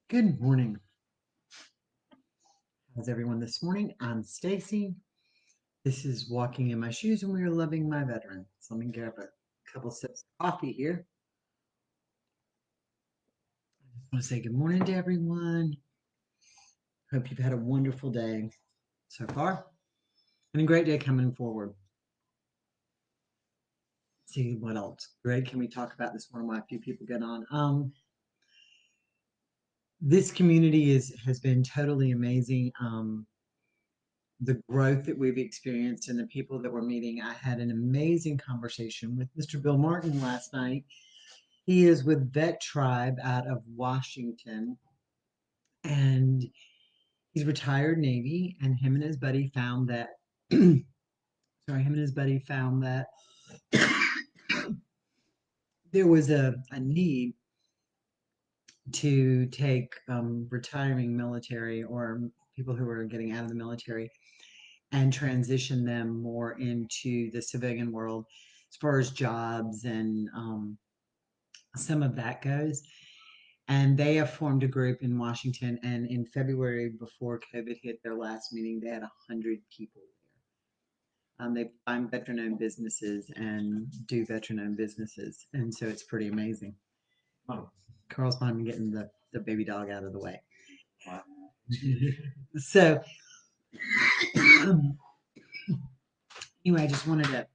Good morning. How's everyone this morning? I'm Stacy. This is Walking in My Shoes and we are loving my veterans. Let me grab a couple sips of coffee here. I just want to say good morning to everyone. Hope you've had a wonderful day so far and a great day coming forward. Let's see what else. Greg, can we talk about this morning while a few people get on? This community has been totally amazing. The growth that we've experienced and the people that we're meeting. I had an amazing conversation with Mr. Bill Martin last night. He is with Vet Tribe out of Washington, and he's retired Navy. And him and his buddy found that, sorry, him and his buddy found that there was a need to take retiring military or people who are getting out of the military and transition them more into the civilian world as far as jobs and some of that goes. And they have formed a group in Washington. And in February, before COVID hit their last meeting, they had 100 people there. They find veteran-owned businesses and do veteran-owned businesses, and so it's pretty amazing. Oh, Carl's behind me getting the baby dog out of the way. So anyway, I just wanted to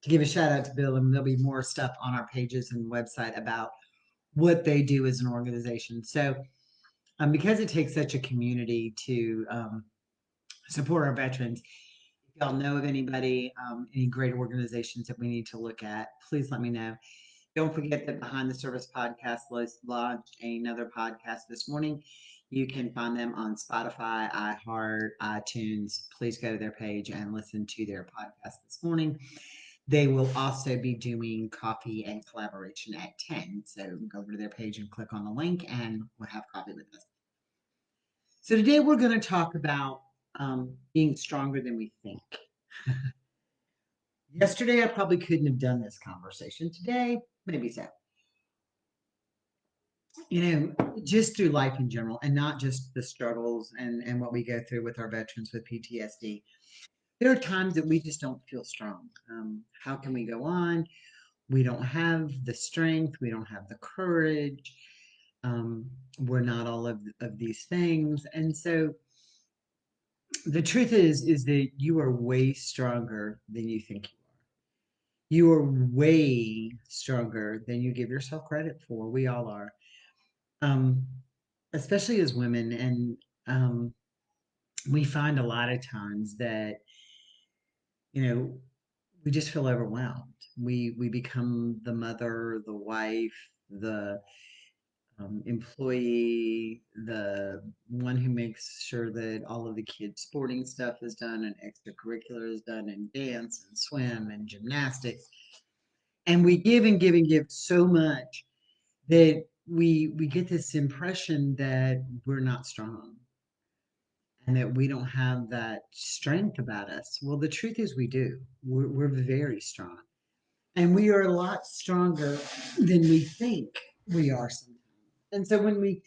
give a shout out to Bill, and there'll be more stuff on our pages and website about what they do as an organization. So because it takes such a community to support our veterans, if y'all know of anybody, any great organizations that we need to look at, please let me know. Don't forget that Behind the Service Podcast launched another podcast this morning. You can find them on Spotify, iHeart, iTunes. Please go to their page and listen to their podcast this morning. They will also be doing coffee and collaboration at 10. So go over to their page and click on the link and we'll have coffee with us. So today we're going to talk about being stronger than we think. Yesterday, I probably couldn't have done this conversation. Today, maybe so. Just through life in general and not just the struggles and what we go through with our veterans with PTSD. There are times that we just don't feel strong. How can we go on? We don't have the strength. We don't have the courage. We're not all of these things. And so the truth is that you are way stronger than you think you are. You are way stronger than you give yourself credit for. We all are. Um, Especially as women. And we find a lot of times that, you know, we just feel overwhelmed. We become the mother, the wife, the employee, the one who makes sure that all of the kids' sporting stuff is done and extracurricular is done and dance and swim and gymnastics. And we give and give and give so much that we get this impression that we're not strong and that we don't have that strength about us. Well, the truth is we do. We're very strong. And we are a lot stronger than we think we are sometimes. And so when we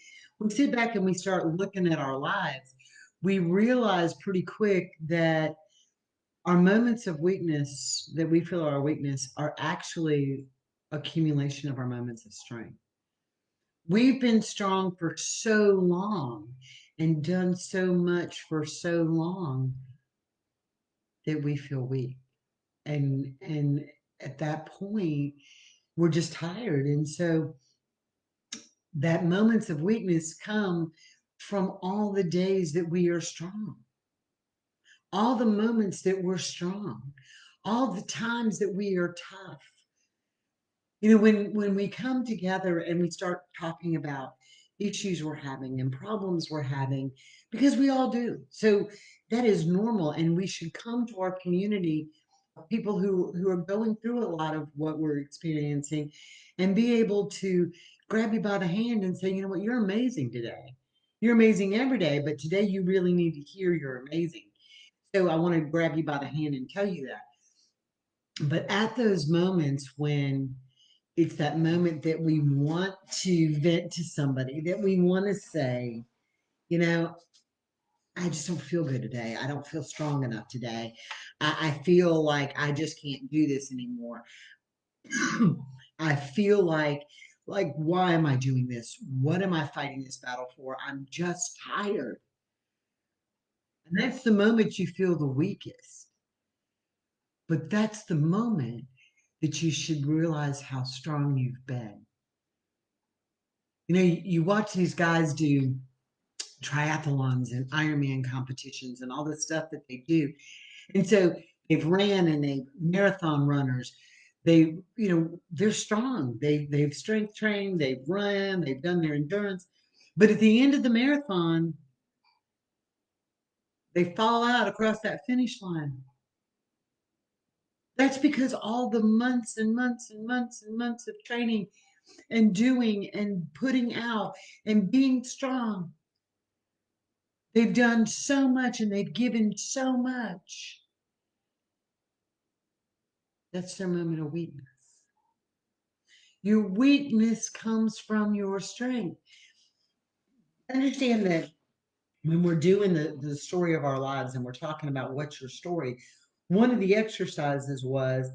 sit back and we start looking at our lives, we realize pretty quick that our moments of weakness that we feel are our weakness are actually accumulation of our moments of strength. We've been strong for so long and done so much for so long that we feel weak. And at that point, we're just tired. And so that moments of weakness come from all the days that we are strong, all the moments that we're strong, all the times that we are tough. When we come together and we start talking about issues we're having and problems we're having, because we all do. So that is normal. And we should come to our community of people who are going through a lot of what we're experiencing and be able to grab you by the hand and say, you know what, you're amazing today. You're amazing every day, but today you really need to hear you're amazing. So I want to grab you by the hand and tell you that. But at those moments when It's that moment that we want to vent to somebody, that we want to say, you know, I just don't feel good today. I don't feel strong enough today. I feel like I just can't do this anymore. I feel like, why am I doing this? What am I fighting this battle for? I'm just tired. And that's the moment you feel the weakest. But that's the moment that you should realize how strong you've been. You watch these guys do triathlons and Ironman competitions and all the stuff that they do. And so they've ran and they marathon runners. They're strong. They've strength trained, they've run, they've done their endurance. But at the end of the marathon, they fall out across that finish line. That's because all the months and months and months and months of training and doing and putting out and being strong. They've done so much and they've given so much. That's their moment of weakness. Your weakness comes from your strength. Understand that when we're doing the story of our lives and we're talking about what's your story, one of the exercises was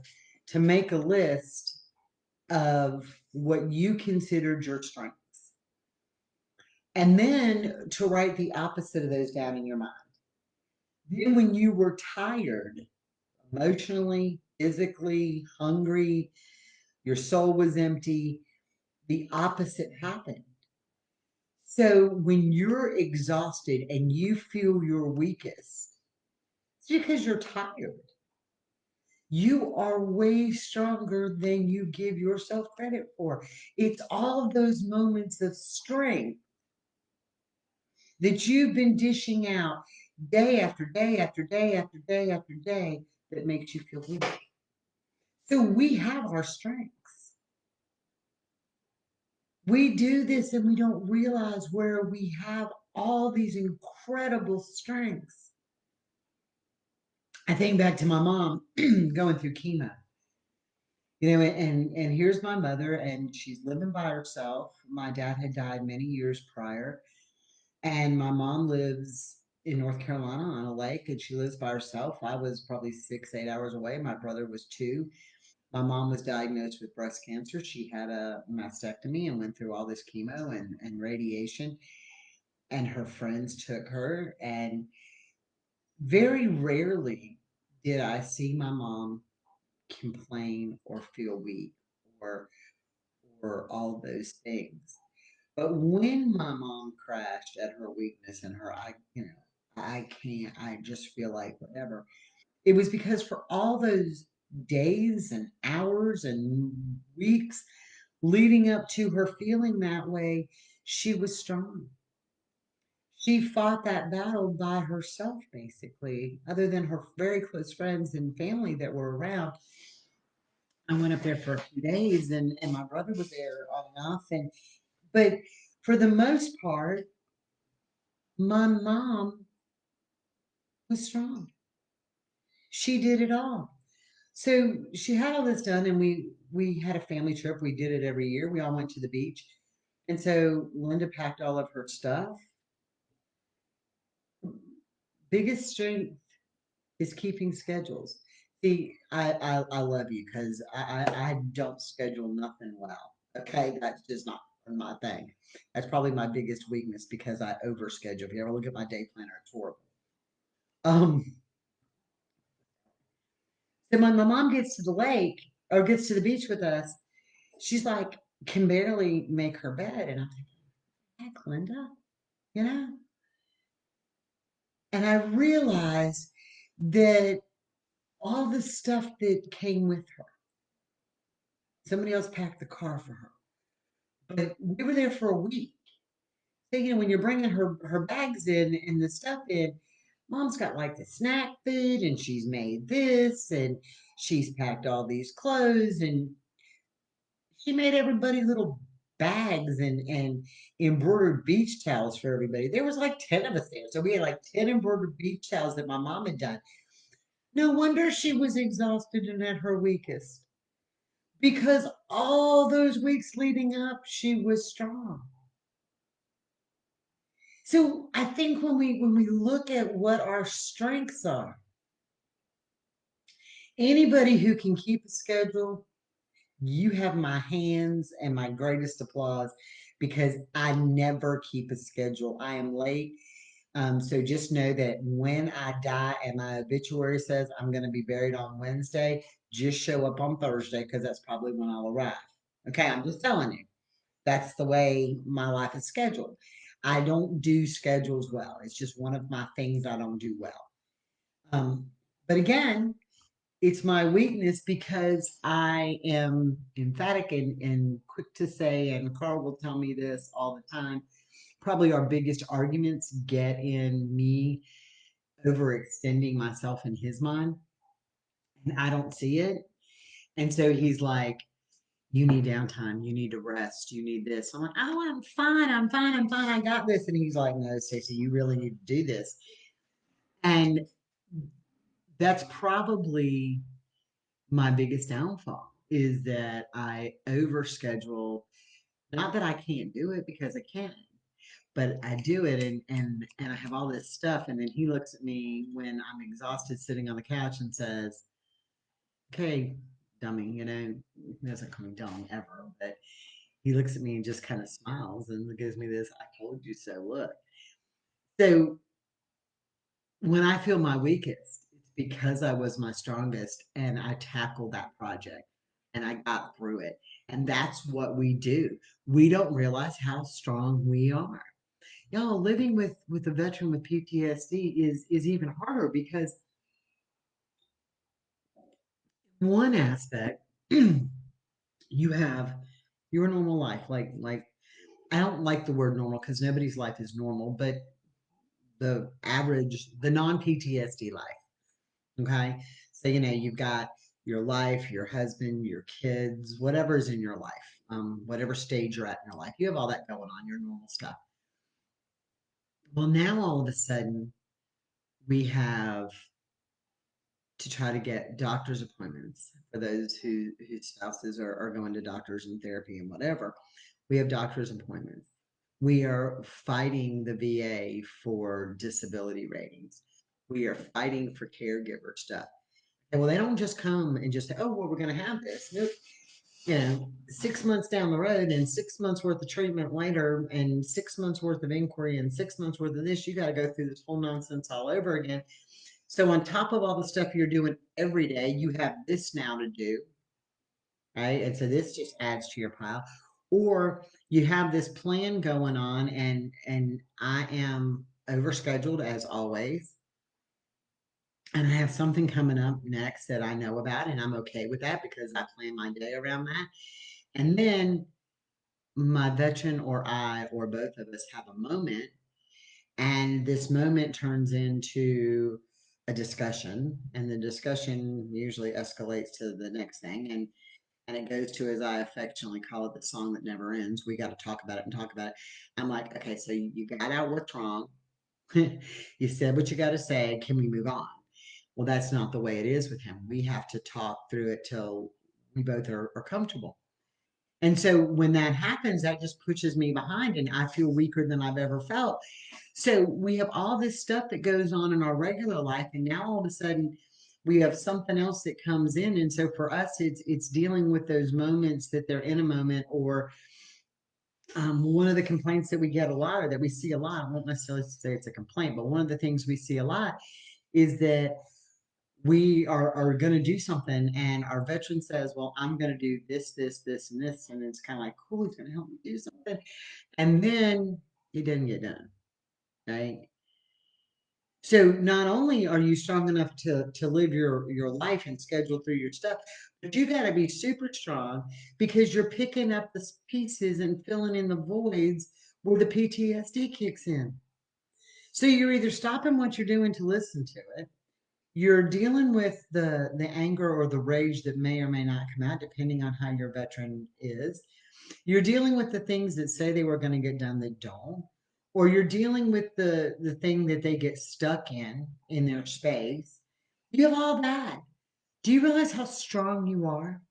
to make a list of what you considered your strengths. And then to write the opposite of those down in your mind. Then, when you were tired, emotionally, physically, hungry, your soul was empty, the opposite happened. So, when you're exhausted and you feel your weakest, it's because you're tired. You are way stronger than you give yourself credit for. It's all of those moments of strength that you've been dishing out day after day after day after day after day that makes you feel weak. So we have our strengths. We do this and we don't realize where we have all these incredible strengths. I think back to my mom going through chemo. And here's my mother, and she's living by herself. My dad had died many years prior, and my mom lives in North Carolina on a lake, and she lives by herself. I was probably 6, 8 hours away. My brother was 2. My mom was diagnosed with breast cancer. She had a mastectomy and went through all this chemo and radiation. And her friends took her. And very rarely did I see my mom complain or feel weak or or all those things. But when my mom crashed at her weakness and her, I can't, I just feel like whatever. It was because for all those days and hours and weeks leading up to her feeling that way, she was strong. She fought that battle by herself, basically, other than her very close friends and family that were around. I went up there for a few days and my brother was there on and off. But for the most part, my mom was strong. She did it all. So she had all this done, and we had a family trip. We did it every year. We all went to the beach, and so Linda packed all of her stuff. Biggest strength is keeping schedules. See, I love you because I don't schedule nothing well. Okay, that's just not my thing. That's probably my biggest weakness because I overschedule. If you ever look at my day planner, it's horrible. Um, so when my mom gets to the lake or gets to the beach with us, she's like, can barely make her bed. And I'm like, heck, Linda, you know? And I realized that all the stuff that came with her, somebody else packed the car for her. But we were there for a week. So, when you're bringing her bags in and the stuff in, mom's got like the snack food and she's made this and she's packed all these clothes and she made everybody little bags and embroidered beach towels for everybody. There was like 10 of us there. So we had like 10 embroidered beach towels that my mom had done. No wonder she was exhausted and at her weakest because all those weeks leading up, she was strong. So I think when we look at what our strengths are, anybody who can keep a schedule, you have my hands and my greatest applause because I never keep a schedule. I am late. So just know that when I die and my obituary says I'm going to be buried on Wednesday, just show up on Thursday because that's probably when I'll arrive. Okay, I'm just telling you. That's the way my life is scheduled. I don't do schedules well. It's just one of my things I don't do well. Um, but again, it's my weakness because I am emphatic and quick to say, and Carl will tell me this all the time. Probably our biggest arguments get in me overextending myself in his mind, and I don't see it. And so he's like, you need downtime. You need to rest. You need this. I'm like, oh, I'm fine. I'm fine. I'm fine. I got this. And he's like, no, Stacey, you really need to do this. And that's probably my biggest downfall is that I overschedule. Not that I can't do it because I can, but I do it and I have all this stuff. And then he looks at me when I'm exhausted sitting on the couch and says, okay, dummy, he doesn't call me dumb ever, but he looks at me and just kind of smiles and gives me this, I told you so look. So when I feel my weakest, it's because I was my strongest and I tackled that project and I got through it. And that's what we do. We don't realize how strong we are. Y'all, living with a veteran with PTSD is even harder because one aspect you have your normal life, like I don't like the word normal because nobody's life is normal, but the average, the non PTSD life. Okay. So, you've got your life, your husband, your kids, whatever's in your life, whatever stage you're at in your life, you have all that going on, your normal stuff. Well, now all of a sudden, we have to try to get doctor's appointments for those whose spouses are going to doctors and therapy and whatever. We have doctor's appointments. We are fighting the VA for disability ratings. We are fighting for caregiver stuff. And well, they don't just come and just say, oh, well, we're going to have this. Nope. 6 months down the road and 6 months worth of treatment later and 6 months worth of inquiry and 6 months worth of this, you got to go through this whole nonsense all over again. So on top of all the stuff you're doing every day, you have this now to do, right? And so this just adds to your pile. Or you have this plan going on and I am overscheduled as always. And I have something coming up next that I know about, and I'm okay with that because I plan my day around that. And then my veteran or I or both of us have a moment, and this moment turns into a discussion, and the discussion usually escalates to the next thing, and it goes to, as I affectionately call it, the song that never ends. We got to talk about it and talk about it. I'm like, okay, so you got out what's wrong. You said what you got to say. Can we move on? Well, that's not the way it is with him. We have to talk through it till we both are comfortable. And so when that happens, that just pushes me behind and I feel weaker than I've ever felt. So we have all this stuff that goes on in our regular life. And now all of a sudden we have something else that comes in. And so for us, it's dealing with those moments that they're in a moment or one of the complaints that we get a lot or that we see a lot, I won't necessarily say it's a complaint, but one of the things we see a lot is that we are going to do something and our veteran says, well, I'm going to do this and this, and it's kind of like, cool, he's going to help me do something, and then it doesn't get done, right? So not only are you strong enough to live your life and schedule through your stuff, but you got to be super strong because you're picking up the pieces and filling in the voids where the PTSD kicks in. So you're either stopping what you're doing to listen to it, you're dealing with the anger or the rage that may or may not come out depending on how your veteran is. You're dealing with the things that say they were going to get done that don't, or you're dealing with the thing that they get stuck in their space. You have all that. Do you realize how strong you are?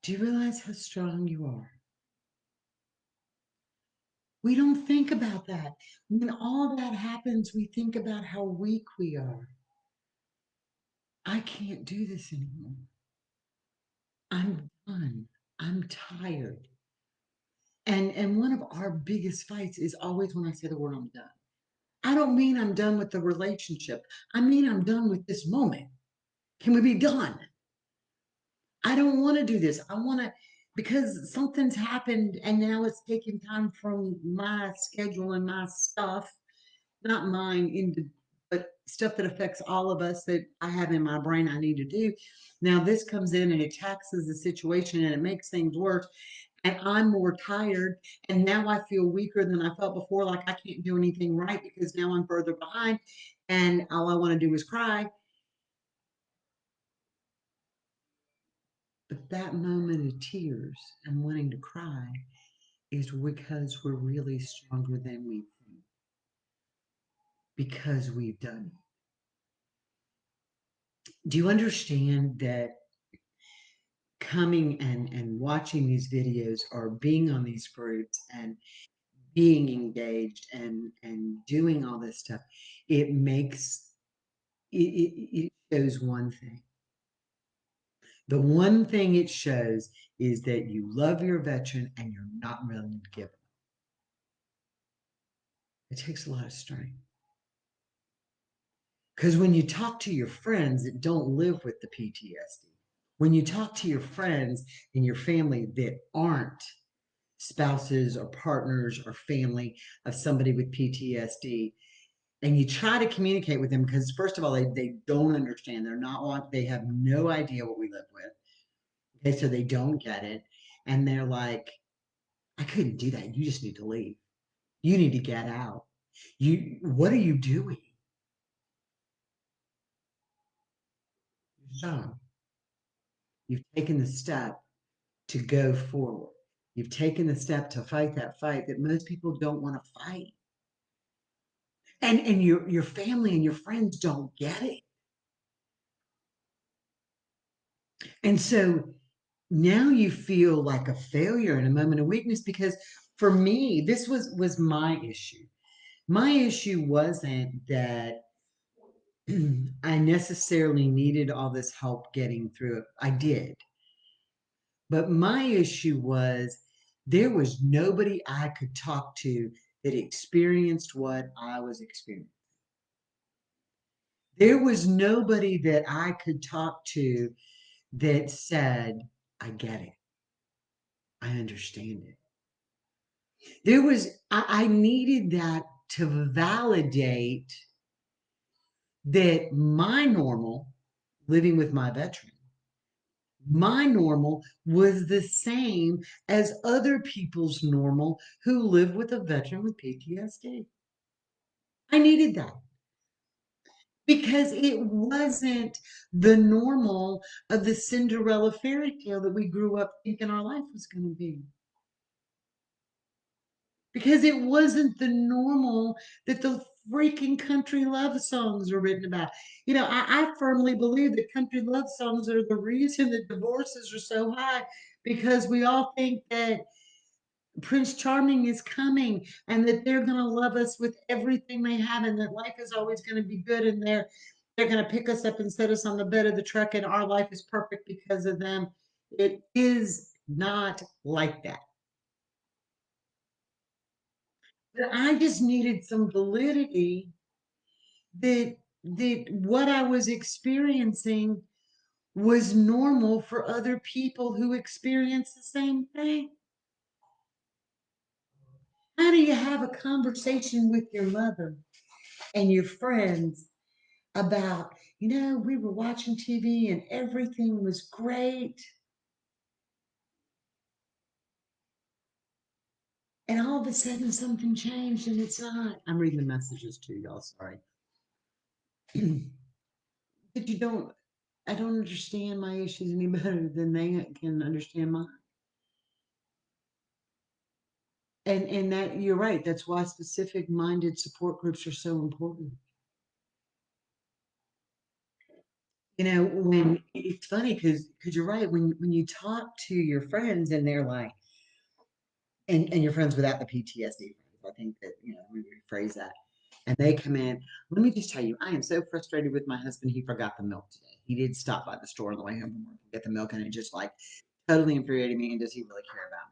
Do you realize how strong you are? We don't think about that. When all that happens, we think about how weak we are. I can't do this anymore. I'm done. I'm tired. And one of our biggest fights is always when I say the word I'm done. I don't mean I'm done with the relationship. I mean I'm done with this moment. Can we be done? I don't want to do this. I want to, because something's happened and now it's taking time from my schedule and my stuff, not mine, but stuff that affects all of us that I have in my brain I need to do. Now this comes in and it taxes the situation and it makes things worse. And I'm more tired. And now I feel weaker than I felt before. Like I can't do anything right because now I'm further behind. And all I want to do is cry. But that moment of tears and wanting to cry is because we're really stronger than we think, because we've done it. Do you understand that coming and watching these videos or being on these groups and being engaged and doing all this stuff, it makes it shows one thing. The one thing it shows is that you love your veteran and you're not willing to give up. It takes a lot of strength. Because when you talk to your friends that don't live with the PTSD, when you talk to your friends and your family that aren't spouses or partners or family of somebody with PTSD, and you try to communicate with them, because first of all, they don't understand. They're not want, they have no idea what we live with. Okay, so they don't get it. And they're like, I couldn't do that. You just need to leave. You need to get out. What are you doing? You're strong. You've taken the step to go forward. You've taken the step to fight that fight that most people don't want to fight. And your family and your friends don't get it. And so now you feel like a failure in a moment of weakness, because for me, this was my issue. My issue wasn't that I necessarily needed all this help getting through it. I did. But my issue was there was nobody I could talk to that experienced what I was experiencing. There was nobody that I could talk to that said, I get it. I understand it. I needed that to validate that my normal, living with my veteran, my normal was the same as other people's normal who live with a veteran with PTSD. I needed that because it wasn't the normal of the Cinderella fairy tale that we grew up thinking our life was going to be. Because it wasn't the normal that the freaking country love songs are written about. I firmly believe that country love songs are the reason that divorces are so high, because we all think that Prince Charming is coming and that they're going to love us with everything they have and that life is always going to be good, and they're going to pick us up and set us on the bed of the truck and our life is perfect because of them. It is not like that. But I just needed some validity that what I was experiencing was normal for other people who experience the same thing. How do you have a conversation with your mother and your friends about, we were watching TV and everything was great, and all of a sudden something changed and it's not? I'm reading the messages to y'all, sorry. But I don't understand my issues any better than they can understand mine. And that you're right. That's why specific minded support groups are so important. When it's funny because you're right. When you talk to your friends and they're like, and your friends without the PTSD friends, I think that we rephrase that. And they come in. Let me just tell you, I am so frustrated with my husband. He forgot the milk today. He did stop by the store on the way home from work to get the milk, and it just like totally infuriated me. And does he really care about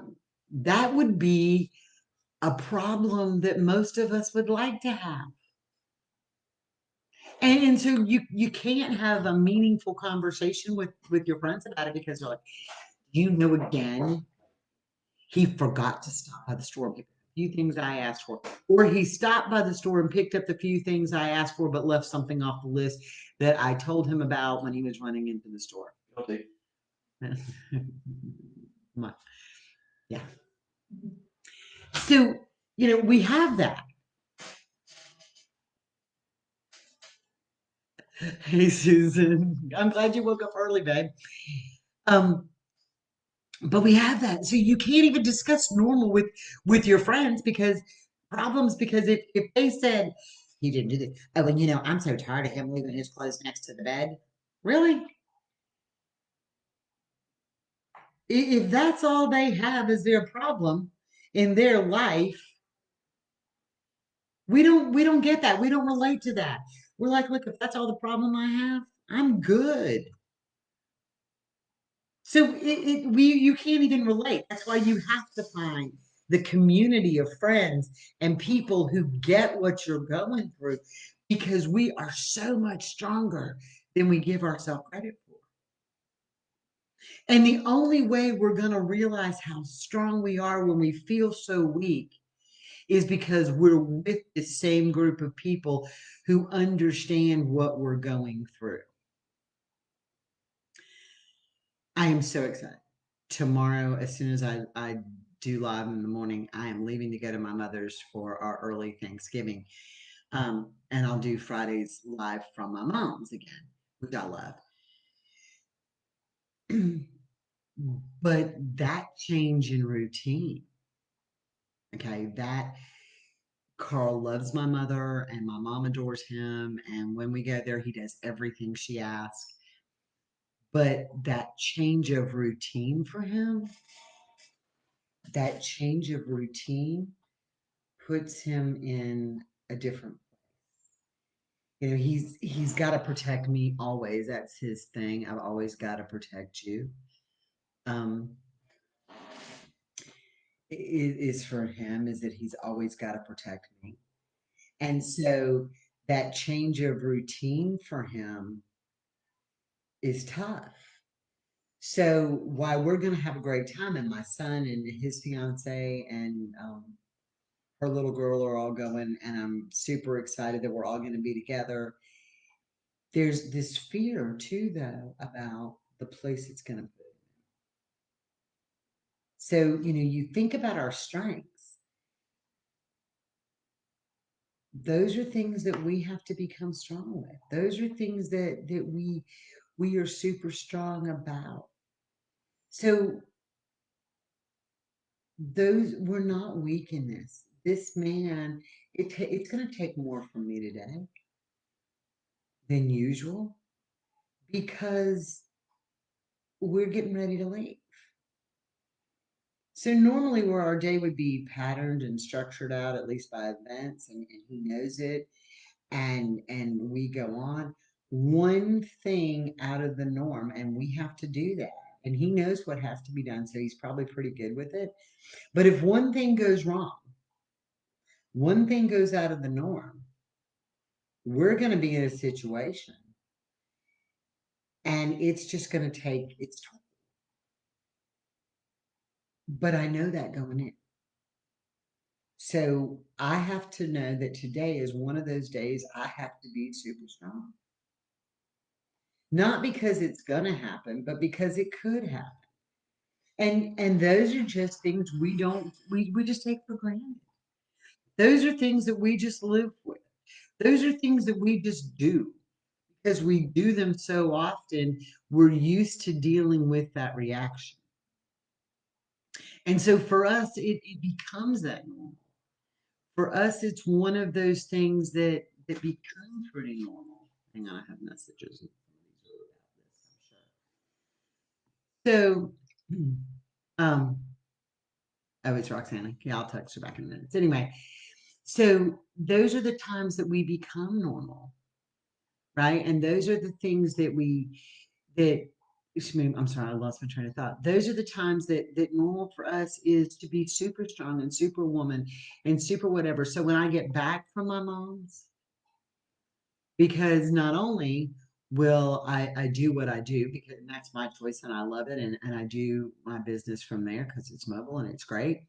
me? That would be a problem that most of us would like to have. And so you can't have a meaningful conversation with your friends about it because they're like, again, he forgot to stop by the store and pick up a few things I asked for, or he stopped by the store and picked up the few things I asked for, but left something off the list that I told him about when he was running into the store. Okay. Yeah. So we have that. Hey, Susan. I'm glad you woke up early, babe. Um, but we have that. So you can't even discuss normal with your friends because problems because if they said he didn't do this, oh, and I'm so tired of him leaving his clothes next to the bed. Really? If that's all they have is their problem in their life, we don't get that. We don't relate to that. We're like, look, if that's all the problem I have, I'm good. So you can't even relate. That's why you have to find the community of friends and people who get what you're going through because we are so much stronger than we give ourselves credit for. And the only way we're going to realize how strong we are when we feel so weak is because we're with the same group of people who understand what we're going through. I am so excited. Tomorrow, as soon as I do live in the morning, I am leaving to go to my mother's for our early Thanksgiving. And I'll do Fridays live from my mom's again, which I love. But that change in routine, okay, that Carl loves my mother and my mom adores him. And when we go there, he does everything she asks. But that change of routine for him, that change of routine puts him in a different he's got to protect me always. That's his thing. I've always got to protect you. Um, it is for him is that he's always got to protect me. And so that change of routine for him is tough. So while we're going to have a great time, and my son and his fiance and her little girl are all going, and I'm super excited that we're all going to be together. There's this fear too, though, about the place it's going to put. So, you think about our strengths. Those are things that we have to become strong with. Those are things that we are super strong about. So those we're not weak in this. This man, it's going to take more from me today than usual because we're getting ready to leave. So normally where our day would be patterned and structured out at least by events and he knows it and we go on one thing out of the norm and we have to do that and he knows what has to be done so he's probably pretty good with it but if one thing goes wrong one thing goes out of the norm we're going to be in a situation and it's just going to take its toll but I know that going in so I have to know that today is one of those days I have to be super strong not because it's going to happen but because it could happen. And those are just things we just take for granted. Those are things that we just live with. Those are things that we just do because we do them so often, we're used to dealing with that reaction. And so for us, it becomes that normal. For us, it's one of those things that become pretty normal. Hang on, I have messages. And some of these are about this, I'm sure. So, oh, it's Roxana. Yeah, I'll text her back in a minute. Anyway, so those are the times that we become normal, right? And those are the things that that I'm sorry, I lost my train of thought. Those are the times that normal for us is to be super strong and superwoman and super whatever. So when I get back from my mom's, because not only will I do what I do because that's my choice and I love it and I do my business from there because it's mobile and it's great.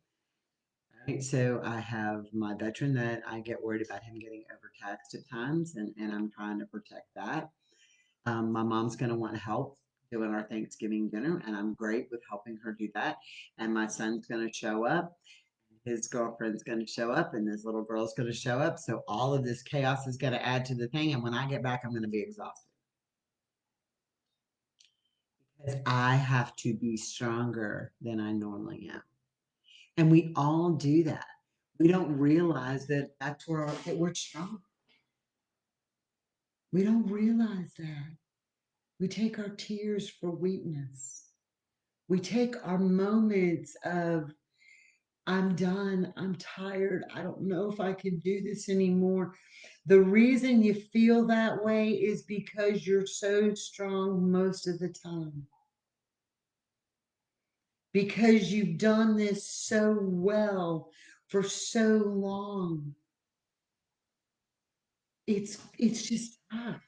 Right? So I have my veteran that I get worried about him getting overtaxed at times and I'm trying to protect that. My mom's going to want help doing our Thanksgiving dinner, and I'm great with helping her do that. And my son's going to show up, his girlfriend's going to show up, and this little girl's going to show up. So all of this chaos is going to add to the thing. And when I get back, I'm going to be exhausted because I have to be stronger than I normally am. And we all do that. We don't realize that that we're strong. We don't realize that. We take our tears for weakness. We take our moments of, I'm done, I'm tired, I don't know if I can do this anymore. The reason you feel that way is because you're so strong most of the time. Because you've done this so well for so long. It's just tough.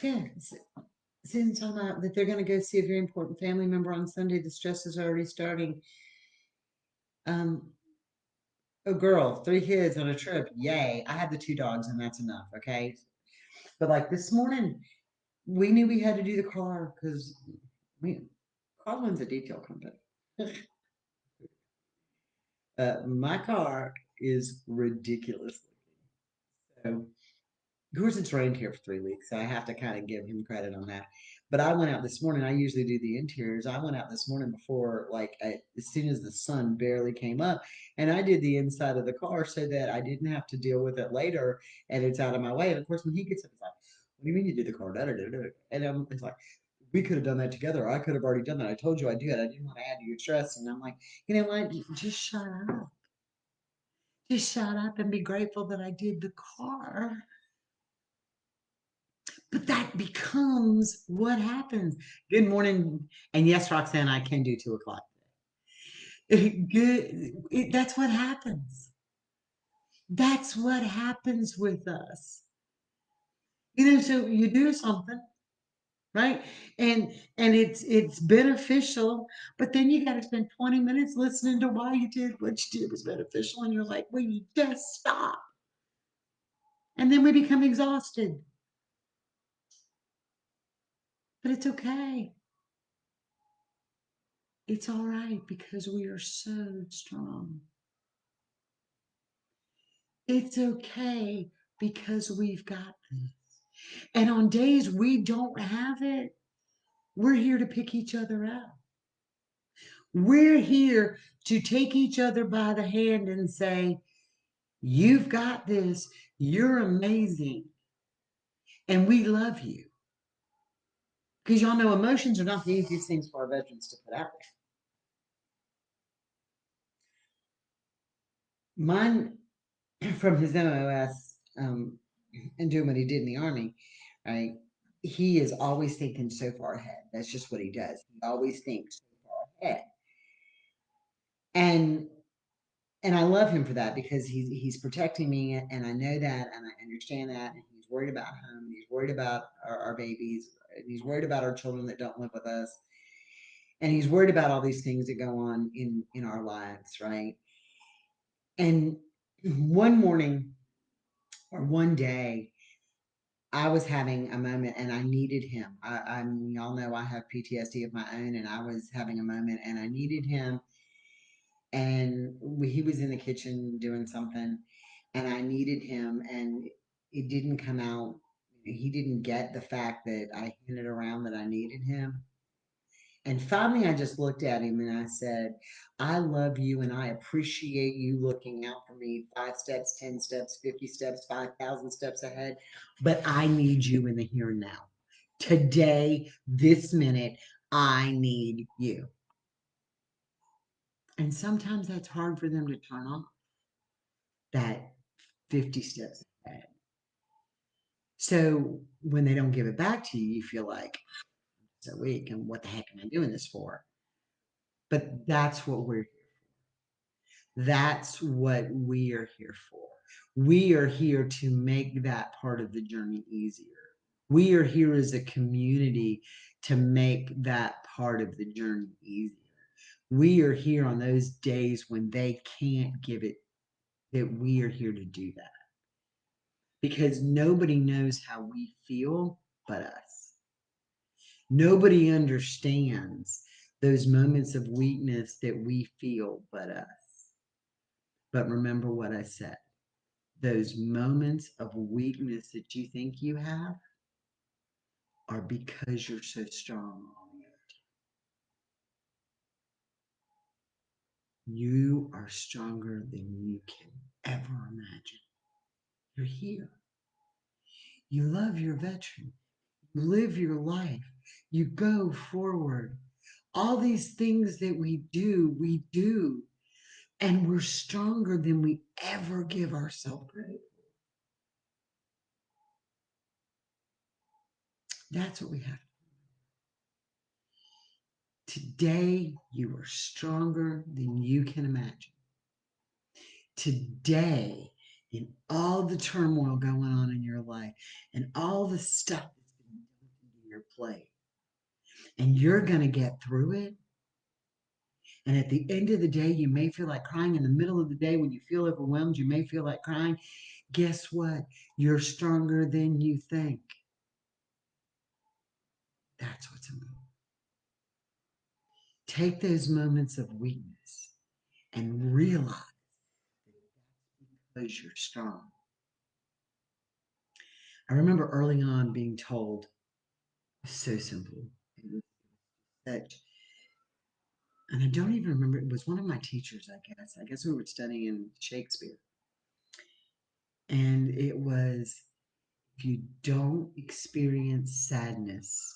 Yeah. Since I'm out that they're going to go see a very important family member on Sunday, the stress is already starting. Um, a girl, three kids on a trip. Yay. I had the two dogs and that's enough. Okay. But like this morning, we knew we had to do the car because we Carlin's a detail company. My car is ridiculous. So of course, it's rained here for 3 weeks, so I have to kind of give him credit on that. But I went out this morning. I usually do the interiors. I went out this morning before, as soon as the sun barely came up, and I did the inside of the car so that I didn't have to deal with it later, and it's out of my way. And of course, when he gets up, he's like, "What do you mean you did the car?" Da, da, da, da. And it's like, "We could have done that together. I could have already done that. I told you I'd do it. I didn't want to add to your stress." And I'm like, you know what? Just shut up. Just shut up and be grateful that I did the car. But that becomes what happens. Good morning. And yes, Roxanne, I can do 2 o'clock. Good. That's what happens. That's what happens with us. So you do something, right? And it's beneficial, but then you got to spend 20 minutes listening to why you did what you did was beneficial. And you're like, well, you just stop. And then we become exhausted. But it's okay. It's all right because we are so strong. It's okay because we've got this. And on days we don't have it, we're here to pick each other up. We're here to take each other by the hand and say, you've got this. You're amazing. And we love you. Because y'all know emotions are not the easiest things for our veterans to put out there. Mine, from his MOS and doing what he did in the Army, right? He is always thinking so far ahead. That's just what he does. He always thinks so far ahead. And I love him for that because he's protecting me and I know that and I understand that and he's worried about him and he's worried about our babies and he's worried about our children that don't live with us and he's worried about all these things that go on in our lives, right? And one morning or one day I was having a moment and I needed him. Y'all know I have PTSD of my own, and I was having a moment and I needed him. And he was in the kitchen doing something, and I needed him, and it didn't come out. He didn't get the fact that I hinted around that I needed him. And finally, I just looked at him and I said, I love you and I appreciate you looking out for me 5 steps, 10 steps, 50 steps, 5,000 steps ahead. But I need you in the here and now. Today, this minute, I need you. And sometimes that's hard for them to turn off that 50 steps ahead. So when they don't give it back to you, you feel like, so weak and what the heck am I doing this for? But that's what we are here for. We are here to make that part of the journey easier. We are here as a community to make that part of the journey easier. We are here on those days when they can't give it, that we are here to do that because nobody knows how we feel but us. Nobody understands those moments of weakness that we feel but us. But remember what I said, those moments of weakness that you think you have are because you're so strong on the other. You are stronger than you can ever imagine. You're here. You love your veteran. You live your life. You go forward. All these things that we do, and we're stronger than we ever give ourselves credit. That's what we have. Today, you are stronger than you can imagine. Today, in all the turmoil going on in your life and all the stuff that's been dumped into your plate, and you're going to get through it. And at the end of the day, you may feel like crying. In the middle of the day, when you feel overwhelmed, you may feel like crying. Guess what? You're stronger than you think. That's what's important. Take those moments of weakness and realize because you're strong. I remember early on being told, so simple. It was such, and I don't even remember, it was one of my teachers, I guess. I guess we were studying Shakespeare. And it was, if you don't experience sadness,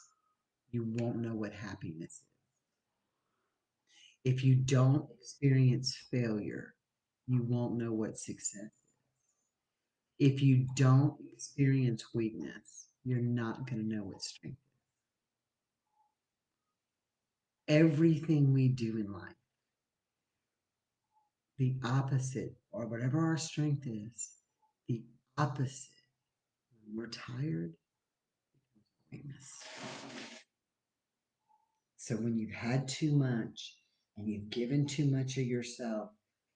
you won't know what happiness is. If you don't experience failure, you won't know what success is. If you don't experience weakness, you're not going to know what strength is. Everything we do in life, the opposite, or whatever our strength is, the opposite, when we're tired, weakness. So when you've had too much and you've given too much of yourself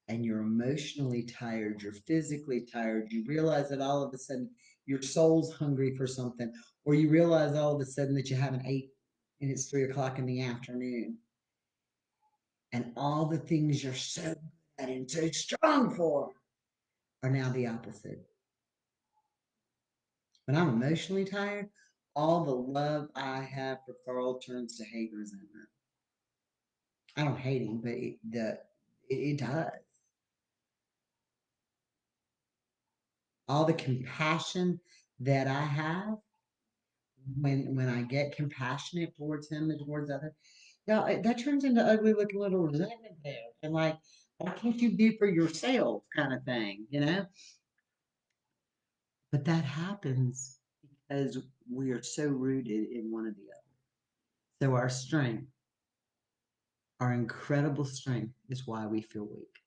and you're emotionally tired, you're physically tired, you realize that all of a sudden your soul's hungry for something, or you realize all of a sudden that you haven't ate and it's 3 o'clock in the afternoon. And all the things you're so good at and so strong for are now the opposite. When I'm emotionally tired, all the love I have for Carl turns to hate and resentment. I don't hate him, but it does. All the compassion that I have when I get compassionate towards him and towards others, yeah, that turns into ugly looking little resentment there. And like, why can't you be for yourself kind of thing, you know? But that happens because we are so rooted in one or the other. So our strength, our incredible strength is why we feel weak.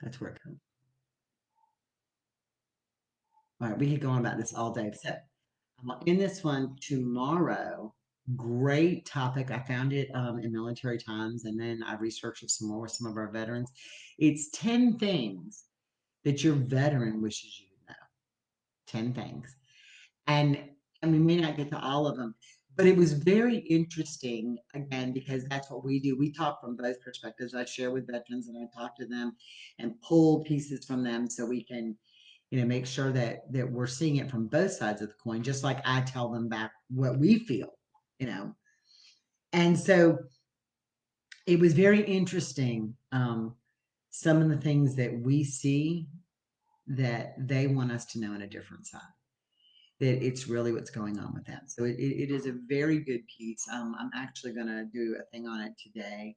That's where it comes. All right, we could go on about this all day. So in this one tomorrow, great topic. I found it in Military Times, and then I researched it some more with some of our veterans. It's 10 things that your veteran wishes you would know. 10 things. And we may not get to all of them, but it was very interesting again because that's what we do. We talk from both perspectives. I share with veterans and I talk to them and pull pieces from them so we can make sure that we're seeing it from both sides of the coin, just like I tell them back what we feel, you know. And so it was very interesting. Some of the things that we see that they want us to know in a different side, that it's really what's going on with them. So it is a very good piece. I'm actually going to do a thing on it today.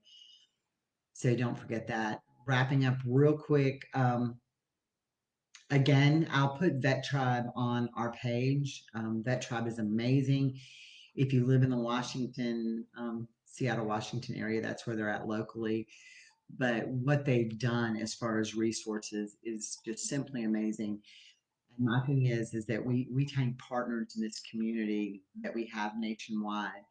So don't forget that. Wrapping up real quick. Again, I'll put Vet Tribe on our page. Vet Tribe is amazing. If you live in the Washington, Seattle, Washington area, that's where they're at locally. But what they've done as far as resources is just simply amazing. And my thing is that we take partners in this community that we have nationwide.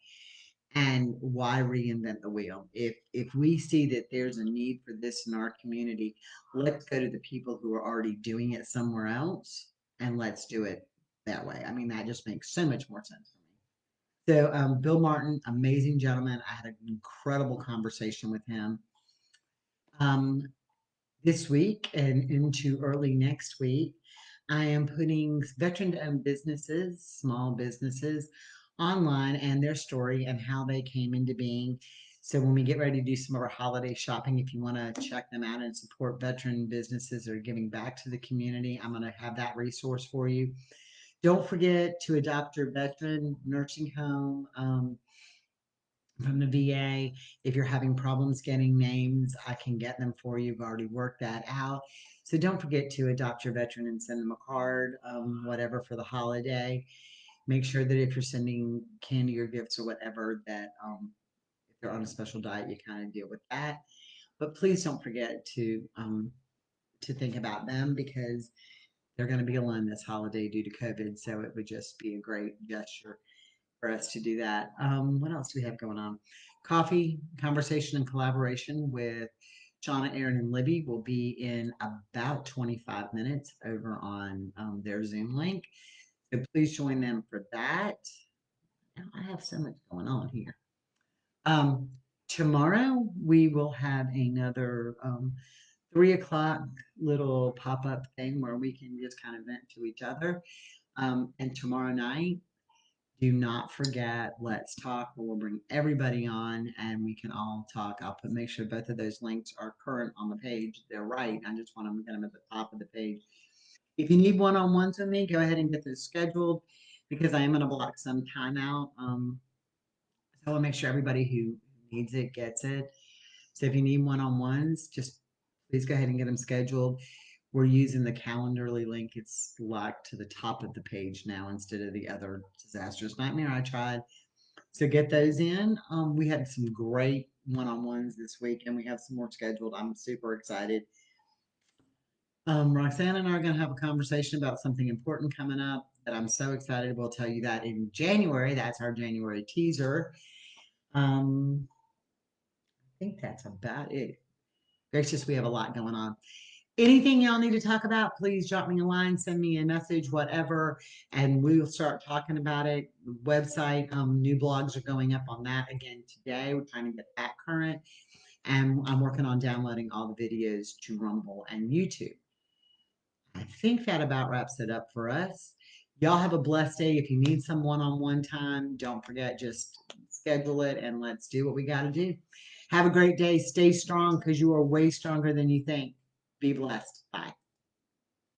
And why reinvent the wheel? If we see that there's a need for this in our community, let's go to the people who are already doing it somewhere else and let's do it that way. I mean, that just makes so much more sense for me. So, Bill Martin, amazing gentleman. I had an incredible conversation with him. Um, this week and into early next week, I am putting veteran-owned businesses, small businesses, online and their story and how they came into being. So when we get ready to do some of our holiday shopping, if you want to check them out and support veteran businesses that are giving back to the community, I'm going to have that resource for you. Don't forget to adopt your veteran nursing home. From the VA. If you're having problems getting names, I can get them for you. I've already worked that out. So don't forget to adopt your veteran and send them a card, whatever for the holiday. Make sure that if you're sending candy or gifts or whatever, that if they're on a special diet, you kind of deal with that. But please don't forget to think about them because they're going to be alone this holiday due to COVID. So it would just be a great gesture for us to do that. What else do we have going on? Coffee, conversation, and collaboration with Shauna, Aaron, and Libby will be in about 25 minutes over on their Zoom link. So please join them for that. Now, I have so much going on here. Um, Tomorrow we will have another 3 o'clock little pop up thing where we can just kind of vent to each other. And tomorrow night do not forget, let's talk. We'll bring everybody on and we can all talk. I'll put make sure both of those links are current on the page. They're right. I just want to get them at the top of the page. If you need one-on-ones with me, go ahead and get those scheduled because I am going to block some time out. So I want to make sure everybody who needs it gets it. So if you need one-on-ones, just please go ahead and get them scheduled. We're using the Calendarly link. It's locked to the top of the page now instead of the other disastrous nightmare I tried. So get those in. We had some great one-on-ones this week, and we have some more scheduled. I'm super excited. Roxanne and I are going to have a conversation about something important coming up that I'm so excited. We'll tell you that in January. That's our January teaser. I think that's about it. Gracious, we have a lot going on. Anything y'all need to talk about, please drop me a line, send me a message, whatever, and we'll start talking about it. The website, new blogs are going up on that again today. We're trying to get that current, and I'm working on downloading all the videos to Rumble and YouTube. I think that about wraps it up for us. Y'all have a blessed day. If you need some one-on-one time, don't forget, just schedule it and let's do what we got to do. Have a great day. Stay strong because you are way stronger than you think. Be blessed. Bye.